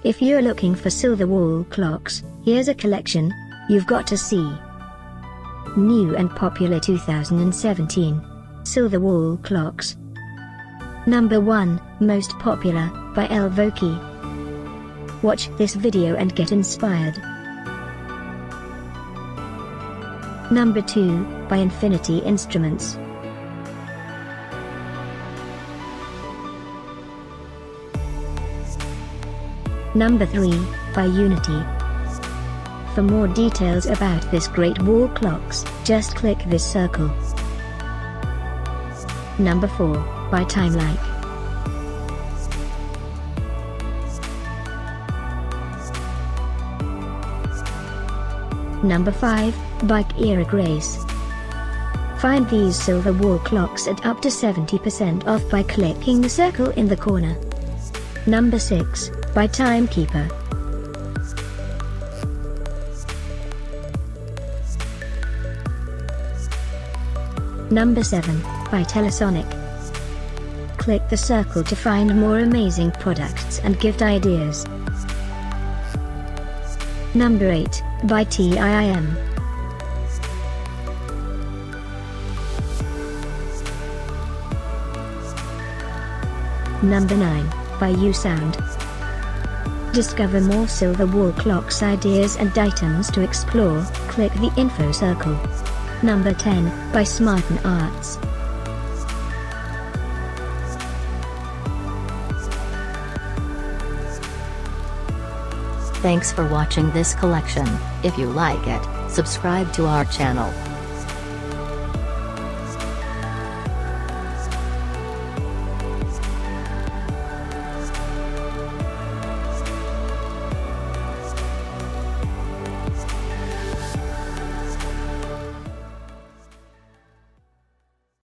If you're looking for silver wall clocks, here's a collection you've got to see. New and popular 2017 silver wall clocks. Number 1, most popular, by Elvoki. Watch this video and get inspired. Number 2, by Infinity Instruments. Number 3, by Unity. For more details about this great wall clocks, just click this circle. Number 4, by TimeLike. Number 5, by Kiera Grace. Find these silver wall clocks at up to 70% off by clicking the circle in the corner. Number 6, by Timekeeper. Number 7, by Telesonic. Click the circle to find more amazing products and gift ideas. Number 8, by TIM. Number 9, by USound. Discover more silver wall clocks ideas and items to explore, click the info circle. Number 10, by Smarten Arts. Thanks for watching this collection. If you like it, subscribe to our channel.